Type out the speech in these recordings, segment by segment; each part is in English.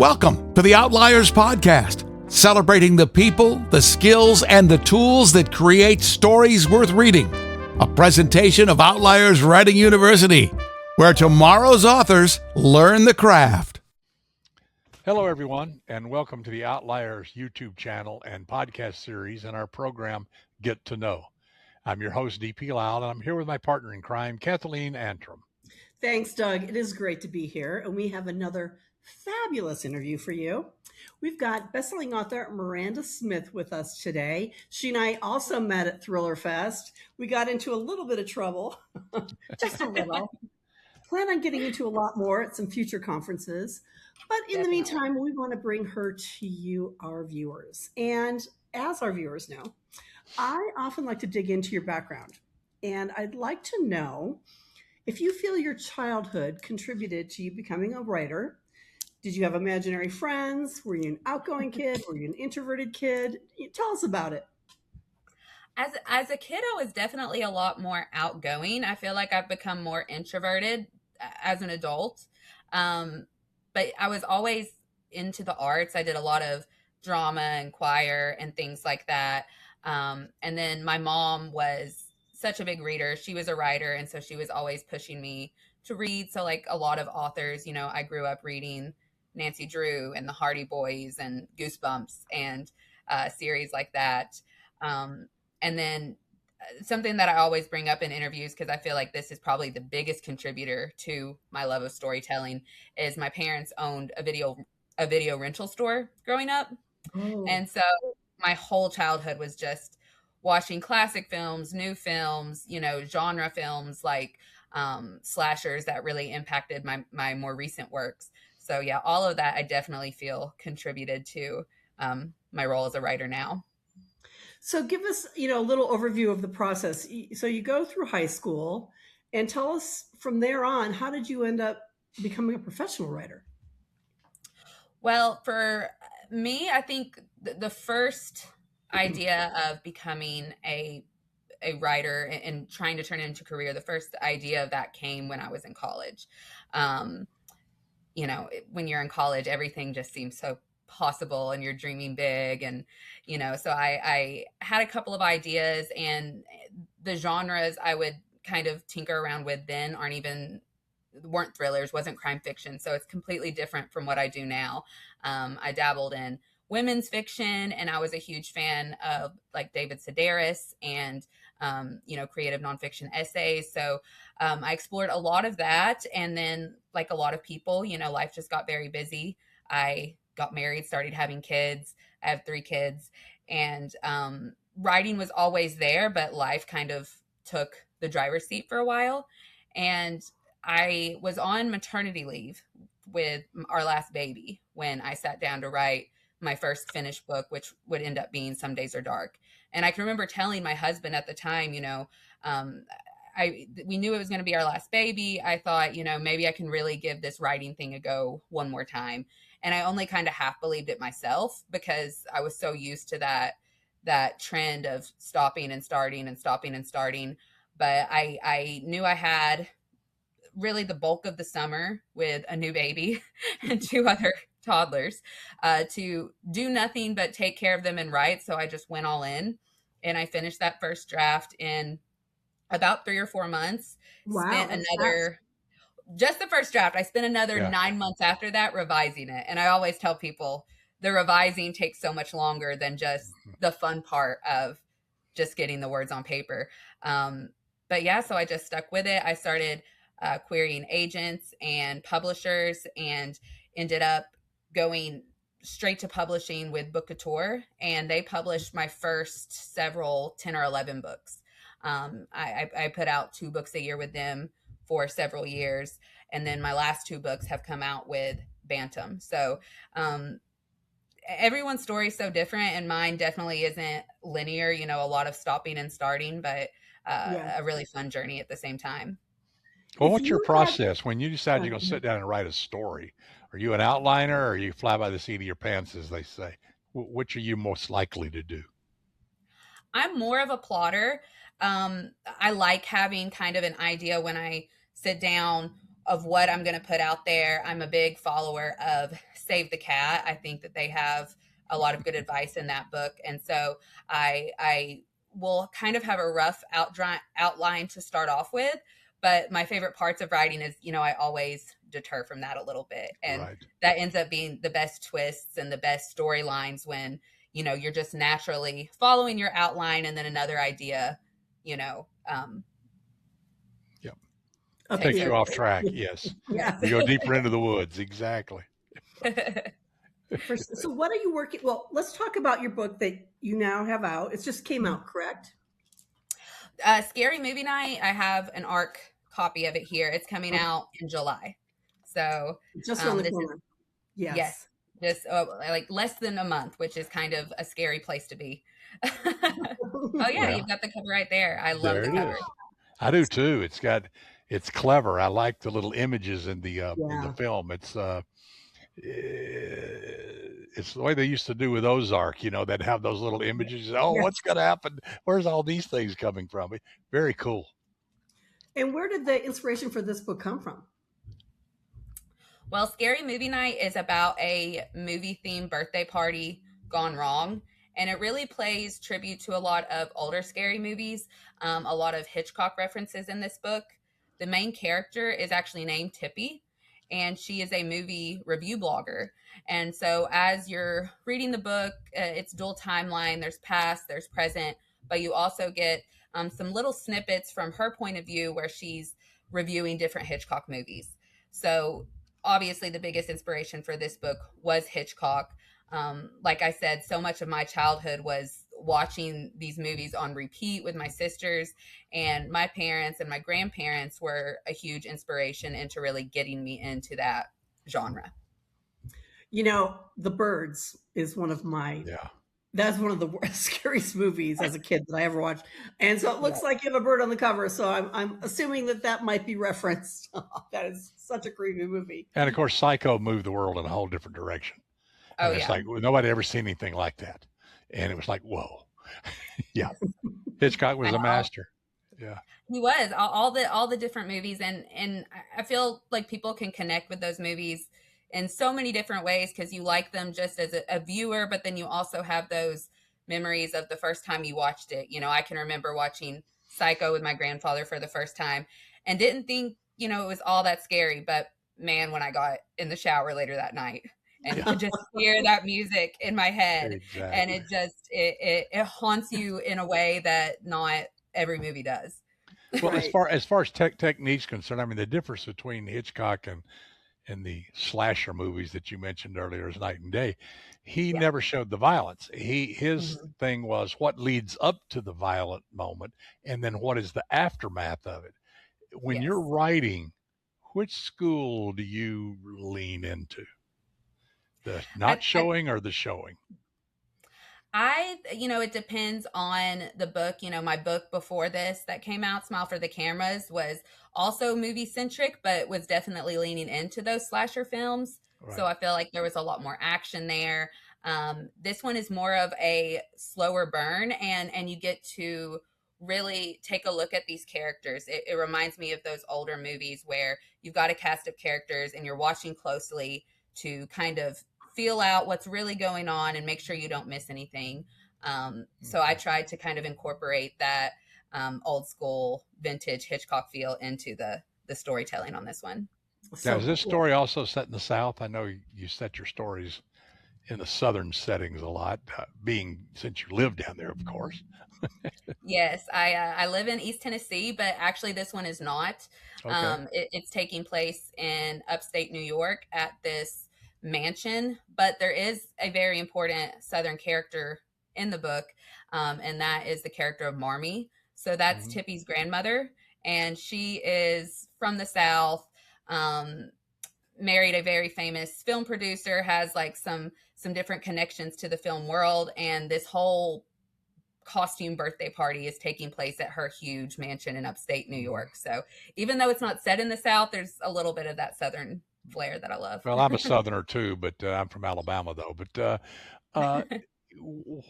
Welcome to the Outliers Podcast, celebrating the people, the skills, and the tools that create stories worth reading. A presentation of Outliers Writing University, where tomorrow's authors learn the craft. Hello, everyone, and welcome to the Outliers YouTube channel and podcast series and our program, Get to Know. I'm your host, DP Lyle, and I'm here with my partner in crime, Kathleen Antrim. Thanks, Doug. It is great to be here, and we have another fabulous interview for you. We've got bestselling author Miranda Smith with us today. She and I also met at Thriller Fest. We got into a little bit of trouble, just a little. Plan on getting into a lot more at some future conferences. But in the meantime, we want to bring her to you, our viewers. And as our viewers know, I often like to dig into your background. And I'd like to know if you feel your childhood contributed to you becoming a writer. Did you have imaginary friends? Were you an outgoing kid? Were you an introverted kid? Tell us about it. As a kid, I was definitely a lot more outgoing. I feel like I've become more introverted as an adult. But I was always into the arts. I did a lot of drama and choir and things like that. And then my mom was such a big reader. She was a writer, and so she was always pushing me to read. So like a lot of authors, I grew up reading Nancy Drew and the Hardy Boys and Goosebumps and series like that. And then something that I always bring up in interviews, because I feel like this is probably the biggest contributor to my love of storytelling, is my parents owned a video rental store growing up. Oh. And so my whole childhood was just watching classic films, new films, genre films like slashers that really impacted my more recent works. So yeah, all of that I definitely feel contributed to my role as a writer now. So give us, a little overview of the process. So you go through high school, and tell us from there on, how did you end up becoming a professional writer? Well, for me, I think the first idea of becoming a writer and trying to turn it into a career, the first idea of that came when I was in college. When you're in college, everything just seems so possible and you're dreaming big. And, so I had a couple of ideas, and the genres I would kind of tinker around with then weren't thrillers, wasn't crime fiction. So it's completely different from what I do now. I dabbled in women's fiction, and I was a huge fan of like David Sedaris and, creative nonfiction essays. So I explored a lot of that. And then like a lot of people, life just got very busy. I got married, started having kids. I have 3 kids, and writing was always there, but life kind of took the driver's seat for a while. And I was on maternity leave with our last baby when I sat down to write my first finished book, which would end up being Some Days Are Dark. And I can remember telling my husband at the time, we knew it was going to be our last baby. I thought, maybe I can really give this writing thing a go one more time. And I only kind of half believed it myself, because I was so used to that trend of stopping and starting and stopping and starting. But I knew I had really the bulk of the summer with a new baby and 2 other toddlers to do nothing but take care of them and write. So I just went all in, and I finished that first draft in about 3 or 4 months. Wow. Just the first draft. I spent another 9 months after that revising it. And I always tell people the revising takes so much longer than just the fun part of just getting the words on paper. But yeah, so I just stuck with it. I started querying agents and publishers, and ended up going straight to publishing with Book Couture, and they published my first several 10 or 11 books. I put out 2 books a year with them for several years, and then my last 2 books have come out with Bantam. So everyone's story is so different, and mine definitely isn't linear, a lot of stopping and starting, but a really fun journey at the same time. Well, what's your process when you decide you're going to sit down and write a story? Are you an outliner, or are you fly by the seat of your pants, as they say? Which are you most likely to do? I'm more of a plotter. I like having kind of an idea when I sit down of what I'm going to put out there. I'm a big follower of Save the Cat. I think that they have a lot of good advice in that book. And so I will kind of have a rough outline to start off with. But my favorite parts of writing is, I always deter from that a little bit. And that ends up being the best twists and the best storylines when, you're just naturally following your outline and then another idea, takes you off track. Yes. Yeah. You go deeper into the woods. Exactly. So what are you working? Well, let's talk about your book that you now have out. It just came out, correct? Scary Movie Night. I have an ARC copy of it here. It's coming out in July. So just around the corner. Yes. Just like less than a month, which is kind of a scary place to be. Oh yeah, you've got the cover right there. I love the cover. I do too. It's clever. I like the little images in the film. It's the way they used to do with Ozark, they'd have those little images. What's going to happen? Where's all these things coming from? Very cool. And where did the inspiration for this book come from? Well, Scary Movie Night is about a movie-themed birthday party gone wrong. And it really plays tribute to a lot of older scary movies, a lot of Hitchcock references in this book. The main character is actually named Tippy, and she is a movie review blogger. And so as you're reading the book, it's dual timeline. There's past, there's present, but you also get some little snippets from her point of view where she's reviewing different Hitchcock movies. So obviously the biggest inspiration for this book was Hitchcock. Like I said, so much of my childhood was watching these movies on repeat with my sisters, and my parents and my grandparents were a huge inspiration into really getting me into that genre. The Birds is one of my, that's one of the scariest movies as a kid that I ever watched. And so it looks like you have a bird on the cover. So I'm assuming that might be referenced. That is such a creepy movie. And of course, Psycho moved the world in a whole different direction. And it's like, nobody ever seen anything like that. And it was like, whoa. Yeah. Hitchcock was a master. Yeah. He was. All the different movies. And I feel like people can connect with those movies in so many different ways because you like them just as a viewer, but then you also have those memories of the first time you watched it. I can remember watching Psycho with my grandfather for the first time and didn't think, it was all that scary. But man, when I got in the shower later that night, and to just hear that music in my head, and it just it haunts you in a way that not every movie does. Well, as far as techniques concerned, I mean the difference between Hitchcock and the slasher movies that you mentioned earlier is night and day. He never showed the violence. His thing was what leads up to the violent moment, and then what is the aftermath of it. When you're writing, which school do you lean into? The not showing or the showing? It depends on the book. My book before this that came out, Smile for the Cameras, was also movie centric, but was definitely leaning into those slasher films. Right. So I feel like there was a lot more action there. This one is more of a slower burn, and you get to really take a look at these characters. It reminds me of those older movies where you've got a cast of characters and you're watching closely to kind of feel out what's really going on and make sure you don't miss anything. So I tried to kind of incorporate that old school vintage Hitchcock feel into the storytelling on this one. Now, is this story also set in the South? I know you set your stories in the Southern settings a lot, since you live down there, of course. Yes, I live in East Tennessee, but actually this one is not. Okay. It's taking place in upstate New York at this mansion, but there is a very important Southern character in the book, and that is the character of Marmee. So that's Tippy's grandmother, and she is from the South, married a very famous film producer, has like some different connections to the film world, and this whole costume birthday party is taking place at her huge mansion in upstate New York. So even though it's not set in the South, there's a little bit of that Southern flair that I love. Well, I'm a Southerner too, but I'm from Alabama though. But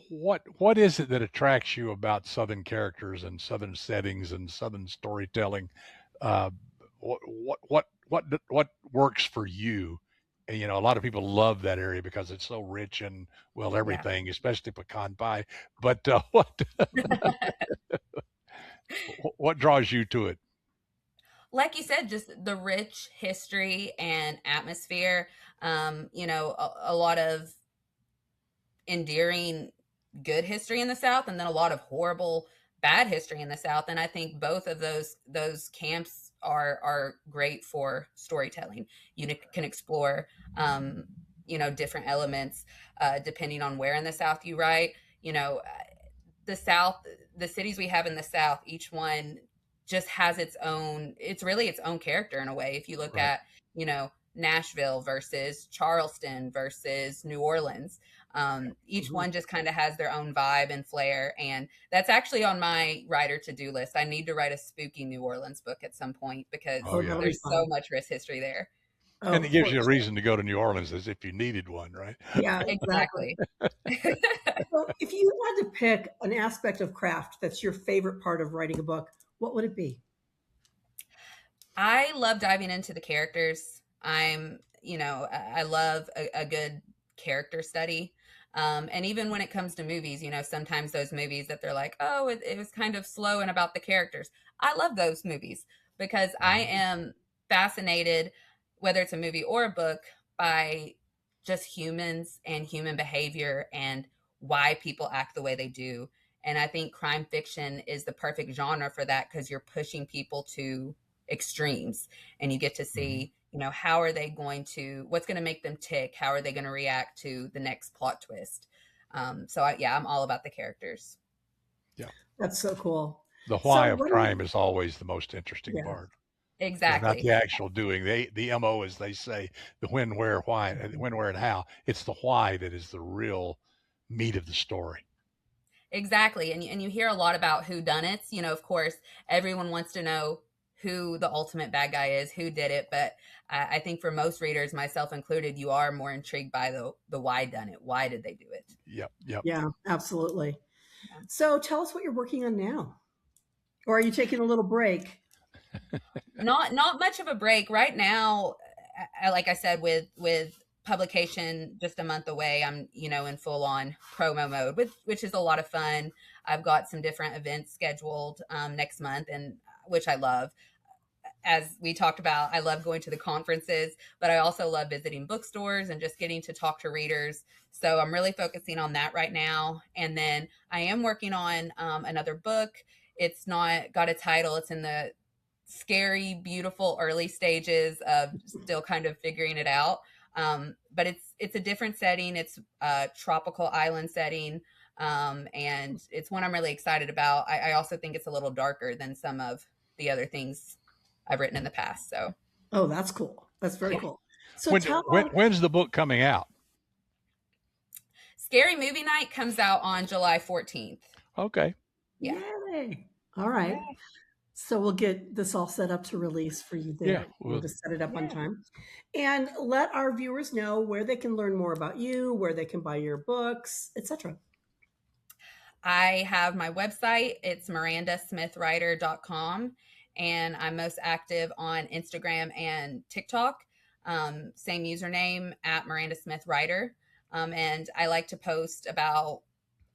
what is it that attracts you about Southern characters and Southern settings and Southern storytelling? What what works for you? And, a lot of people love that area because it's so rich and everything, especially pecan pie. But what draws you to it? Like you said, just the rich history and atmosphere. A lot of endearing good history in the South, and then a lot of horrible bad history in the South. And I think both of those camps are great for storytelling. You can explore different elements depending on where in the South you write. The South, the cities we have in the South, each one just has its own character in a way. If you look Right. at Nashville versus Charleston versus New Orleans, each one just kind of has their own vibe and flair. And that's actually on my writer to-do list. I need to write a spooky New Orleans book at some point because there's so much rich history there. And it gives you a reason to go to New Orleans as if you needed one, right? Yeah, Exactly. So if you had to pick an aspect of craft that's your favorite part of writing a book, what would it be? I love diving into the characters. I love a good character study. And even when it comes to movies, sometimes those movies that they're like, oh, it was kind of slow and about the characters. I love those movies because I am fascinated, whether it's a movie or a book, by just humans and human behavior and why people act the way they do. And I think crime fiction is the perfect genre for that because you're pushing people to extremes and you get to see, how are they what's going to make them tick? How are they going to react to the next plot twist? I'm all about the characters. Yeah. That's so cool. The why of crime is always the most interesting part. Exactly. Not the actual doing. The MO, as they say, the when, where, why, and when, where, and how. It's the why that is the real meat of the story. Exactly. And you hear a lot about whodunits. Of course, everyone wants to know who the ultimate bad guy is, who did it. But I think for most readers, myself included, you are more intrigued by the why done it. Why did they do it? Yep. Yeah, absolutely. Yeah. So tell us what you're working on now. Or are you taking a little break? Not much of a break right now. Like I said, with publication just a month away, I'm in full on promo mode, which is a lot of fun. I've got some different events scheduled next month, and which I love. As we talked about, I love going to the conferences, but I also love visiting bookstores and just getting to talk to readers. So I'm really focusing on that right now. And then I am working on another book. It's not got a title. It's in the scary, beautiful early stages of still kind of figuring it out. But it's a different setting. It's a tropical island setting. And it's one I'm really excited about. I also think it's a little darker than some of the other things I've written in the past. So. Oh, that's cool. That's very cool. So when's the book coming out? Scary Movie Night comes out on July 14th. Okay. Yeah. Yay. All right. Yay. So we'll get this all set up to release for you there. Yeah, we'll just set it up on time. And let our viewers know where they can learn more about you, where they can buy your books, etc. I have my website. It's mirandasmithwriter.com. And I'm most active on Instagram and TikTok. Same username at Miranda Smith Writer. And I like to post about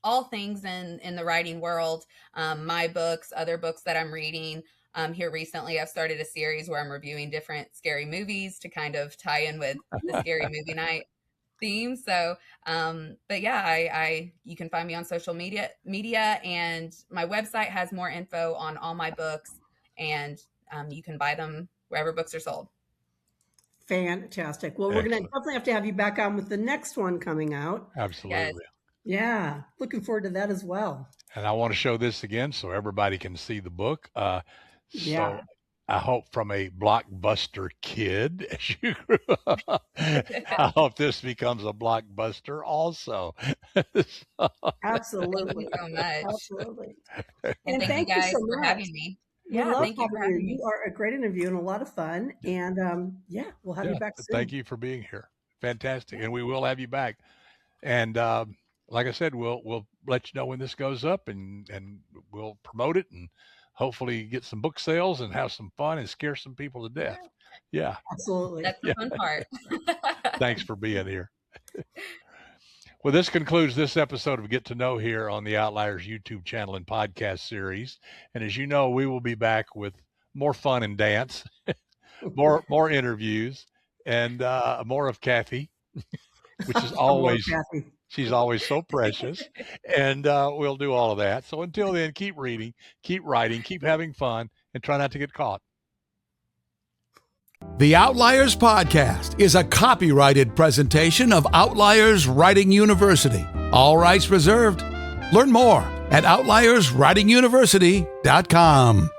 all things in the writing world, my books, other books that I'm reading. Here recently, I've started a series where I'm reviewing different scary movies to kind of tie in with the Scary Movie Night theme. So, but yeah, you can find me on social media, and my website has more info on all my books, and you can buy them wherever books are sold. Fantastic. Well, we're going to definitely have to have you back on with the next one coming out. Absolutely. Yes. Yeah. Looking forward to that as well. And I want to show this again so everybody can see the book. So I hope from a blockbuster kid as you grew up, I hope this becomes a blockbuster also. Absolutely. Thank you so much. Absolutely. And thank you guys for having me. Yeah, thank you for having me. You are a great interview and a lot of fun. And we'll have you back soon. Thank you for being here. Fantastic. And we will have you back. And like I said, we'll let you know when this goes up, and we'll promote it and hopefully get some book sales and have some fun and scare some people to death. Yeah. Absolutely. That's the fun part. Thanks for being here. Well, this concludes this episode of Get to Know here on the Outliers YouTube channel and podcast series. And as you know, we will be back with more fun and dance, more interviews, and more of Kathy, which is always, she's always so precious. And we'll do all of that. So until then, keep reading, keep writing, keep having fun, and try not to get caught. The Outliers Podcast is a copyrighted presentation of Outliers Writing University. All rights reserved. Learn more at outlierswritinguniversity.com.